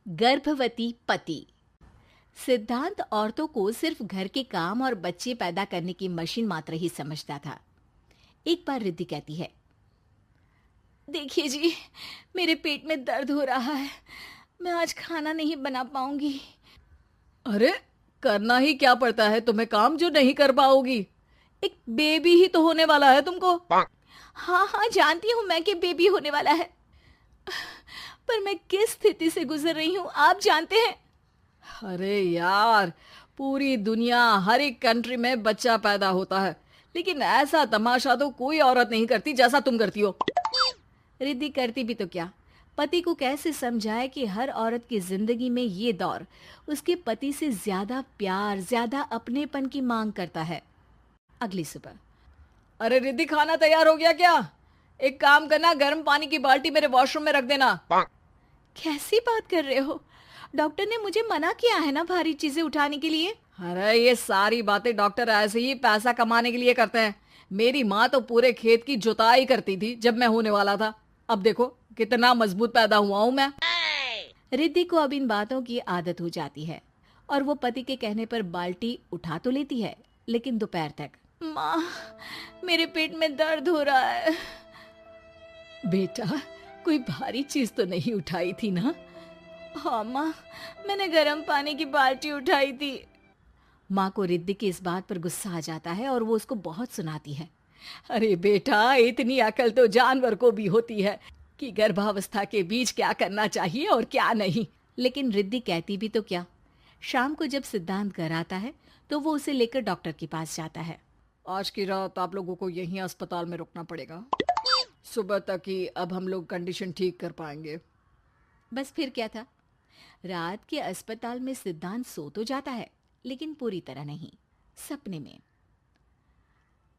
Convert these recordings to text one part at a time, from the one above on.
गर्भवती पति। सिद्धांत औरतों को सिर्फ घर के काम और बच्चे पैदा करने की मशीन मात्र ही समझता था। एक बार रिद्धि कहती है, देखिए जी, मेरे पेट में दर्द हो रहा है, मैं आज खाना नहीं बना पाऊंगी। अरे, करना ही क्या पड़ता है तुम्हें काम जो नहीं कर पाओगी? एक बेबी ही तो होने वाला है तुमको। हाँ हाँ, जानती हूँ मैं कि बेबी होने वाला है, पर मैं किस स्थिति से गुजर रही हूँ आप जानते हैं। अरे यार, पूरी दुनिया हर एक कंट्री में बच्चा पैदा होता है, लेकिन ऐसा तमाशा तो कोई औरत नहीं करती जैसा तुम करती हो। रिद्धि करती भी तो क्या, पति को कैसे समझाए कि हर औरत की जिंदगी में ये दौर उसके पति से ज्यादा प्यार, ज्यादा अपनेपन की मांग करता है। अगली सुबह, अरे रिद्धि, खाना तैयार हो गया क्या? एक काम करना, गर्म पानी की बाल्टी मेरे वॉशरूम में रख देना। कैसी बात कर रहे हो? डॉक्टर ने मुझे मना किया है ना भारी चीजें उठाने के लिए। अरे ये सारी बातें डॉक्टर ऐसे ही पैसा कमाने के लिए करते हैं। मेरी माँ तो पूरे खेत की जुताई करती थी जब मैं होने वाला था। अब देखो कितना मजबूत पैदा हुआ हूँ मैं। रिद्धि को अब इन बातों की आदत हो जाती है और वो पति के कहने पर बाल्टी उठा तो लेती है, लेकिन दोपहर तक। माँ, मेरे पेट में दर्द हो रहा है। बेटा, कोई भारी चीज तो नहीं उठाई थी ना? हाँ माँ, मैंने गर्म पानी की बाल्टी उठाई थी। माँ को रिद्धि की इस बात पर गुस्सा आ जाता है और वो उसको बहुत सुनाती है। अरे बेटा, इतनी अकल तो जानवर को भी होती है कि गर्भावस्था के बीच क्या करना चाहिए और क्या नहीं। लेकिन रिद्धि कहती भी तो क्या। शाम को जब सिद्धांत घर आता है तो वो उसे लेकर डॉक्टर के पास जाता है। आज की रात आप लोगों को यहीं अस्पताल में रुकना पड़ेगा। सुबह तक ही अब हम लोग कंडीशन ठीक कर पाएंगे। बस फिर क्या था, रात के अस्पताल में सिद्धांत सो तो जाता है, लेकिन पूरी तरह नहीं, सपने में।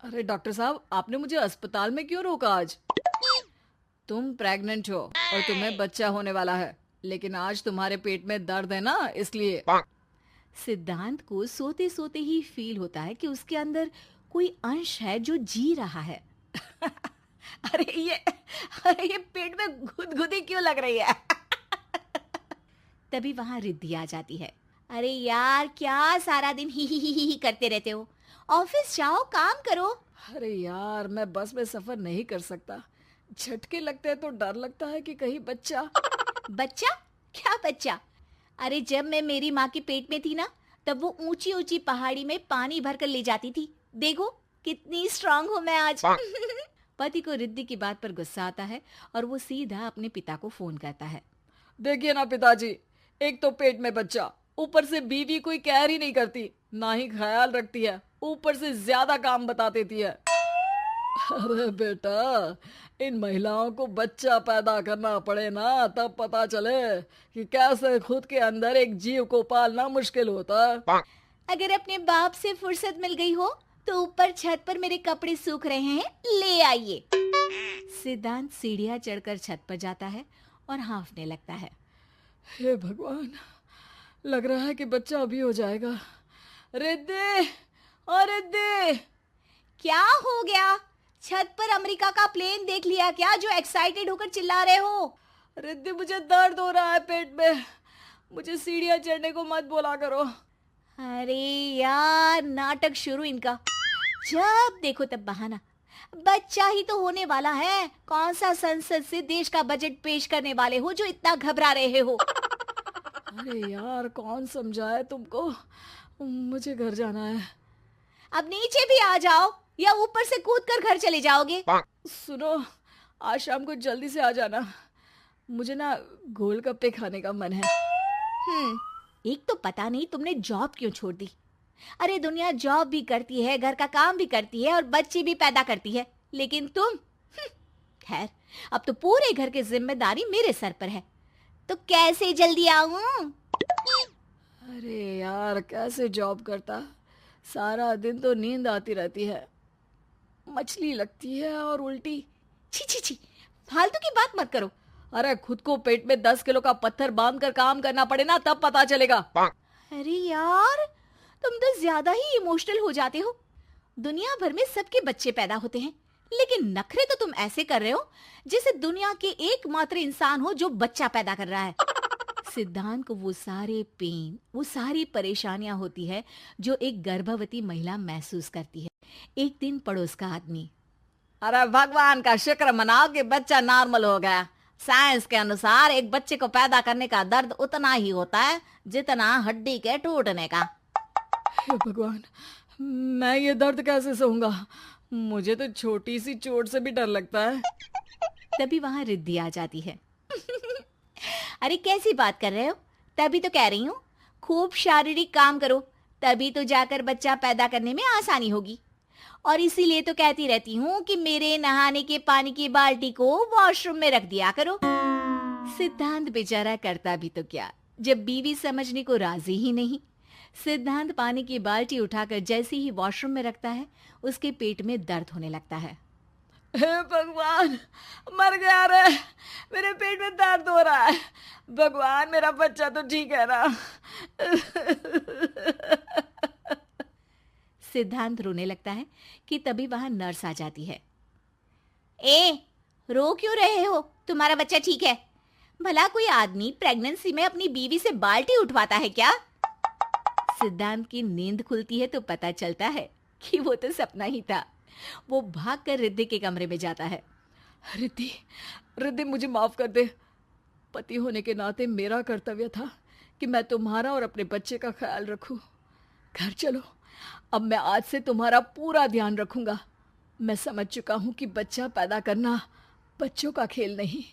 अरे डॉक्टर साहब, आपने मुझे अस्पताल में क्यों रोका आज? तुम प्रेग्नेंट हो और तुम्हें बच्चा होने वाला है, लेकिन आज तुम्हारे पेट में दर्द है ना, इसलिए। सिद्धांत को सोते सोते ही फील होता है कि उसके अंदर कोई अंश है जो जी रहा है। अरे ये पेट में गुदगुदी क्यों लग रही है? तभी वहां रिद्धि आ जाती है। अरे यार, क्या सारा दिन ही करते रहते हो, ऑफिस जाओ, काम करो। अरे यार, मैं बस में सफर नहीं कर सकता। झटके लगते हैं तो डर लगता है कि कहीं बच्चा। बच्चा? क्या बच्चा? अरे जब मैं मेरी माँ के पेट में थी ना, तब वो ऊंची ऊंची पहाड़ी में पानी भरकर ले जाती थी। देखो कितनी स्ट्रांग हूँ मैं आज। पति को रिद्धि की बात पर गुस्सा आता है और वो सीधा अपने पिता को फोन करता है। देखिए ना पिताजी, एक तो पेट में बच्चा, ऊपर से बीवी कोई केयर ही नहीं करती, ना ही ख्याल रखती है, ऊपर से ज्यादा काम बता देती है। अरे बेटा, इन महिलाओं को बच्चा पैदा करना पड़े ना, तब पता चले कि कैसे खुद के अंदर एक जीव को पालना मुश्किल होता है। अगर अपने बाप से फुर्सत मिल गई हो तो ऊपर छत पर मेरे कपड़े सूख रहे हैं, ले आइए। सिद्धांत सीढ़ियां चढ़कर छत पर जाता है और हाँफने लगता है। हे भगवान, लग रहा है कि बच्चा अभी हो जाएगा। रिद्धि, ओ रिद्धि! क्या हो गया? छत पर अमेरिका का प्लेन देख लिया क्या जो एक्साइटेड होकर चिल्ला रहे हो? रिद्धि, मुझे दर्द हो रहा है पेट में, मुझे सीढ़ियां चढ़ने को मत बोला करो। अरे यार, नाटक शुरू इनका, जब देखो तब बहाना। बच्चा ही तो होने वाला है, कौन सा संसद से देश का बजट पेश करने वाले हो जो इतना घबरा रहे हो? अरे यार, कौन समझाए तुमको, मुझे घर जाना है। अब नीचे भी आ जाओ या ऊपर से कूदकर घर चले जाओगे? सुनो, आज शाम को जल्दी से आ जाना, मुझे ना गोलगप्पे खाने का मन है। एक तो पता नहीं तुमने जॉब क्यों छोड़ दी। अरे दुनिया जॉब भी करती है, घर का काम भी करती है और बच्चे भी पैदा करती है, लेकिन तुम, खैर, अब तो पूरे घर की जिम्मेदारी मेरे सर पर है, तो कैसे जल्दी आऊं? अरे यार, कैसे जॉब करता, सारा दिन तो नींद आती रहती है, मछली लगती है और उल्टी। छी छी छी, फालतू की बात मत करो। अरे खुद को पेट में 10 किलो का पत्थर बांध कर काम करना पड़े ना, तब पता चलेगा। अरे यार, तुम तो ज्यादा ही इमोशनल हो जाते हो। दुनिया भर में सबके बच्चे पैदा होते हैं, लेकिन नखरे तो तुम ऐसे कर रहे हो जैसे दुनिया के एकमात्र इंसान हो जो बच्चा पैदा कर रहा है। सिद्धांत को वो सारे पेन, वो सारी परेशानियां होती है जो एक गर्भवती महिला महसूस करती है। एक दिन पड़ोस का आदमी, अरे भगवान का शुक्र मनाओ कि बच्चा नॉर्मल हो गया। साइंस के अनुसार एक बच्चे को पैदा करने का दर्द उतना ही होता है जितना हड्डी के टूटने का। हे भगवान, मैं ये दर्द कैसे सहूंगा? मुझे तो छोटी सी चोट से भी डर लगता है। तभी वहां रिद्धि आ जाती है। अरे कैसी बात कर रहे हो? तभी तो कह रही हूँ, खूब शारीरिक काम करो, तभी तो जाकर बच्चा पैदा करने में आसानी होगी। और इसीलिए तो कहती रहती हूँ कि मेरे नहाने के पानी की बाल्टी को वॉशरूम में रख दिया करो। सिद्धांत बेचारा करता भी तो क्या, जब बीवी समझने को राजी ही नहीं। सिद्धांत पानी की बाल्टी उठाकर जैसे ही वॉशरूम में रखता है, उसके पेट में दर्द होने लगता है। हे भगवान, मर गया रे, मेरे पेट में दर्द हो रहा है। भगवान, मेरा बच्चा तो ठीक है ना? सिद्धांत रोने लगता है कि तभी वहां नर्स आ जाती है। ए, रो क्यों रहे हो? तुम्हारा बच्चा ठीक है। भला कोई आदमी प्रेगनेंसी में अपनी बीवी से बाल्टी उठवाता है क्या? सिद्धांत की नींद खुलती है तो पता चलता है कि वो तो सपना ही था। वो भागकर रिद्धि के कमरे में जाता है। रिद्धि, रिद्धि, मुझे माफ कर दे। पति होने के नाते मेरा कर्तव्य था कि मैं तुम्हारा और अपने बच्चे का ख्याल रखूं। घर चलो, अब मैं आज से तुम्हारा पूरा ध्यान रखूंगा। मैं समझ चुका हूं कि बच्चा पैदा करना बच्चों का खेल नहीं,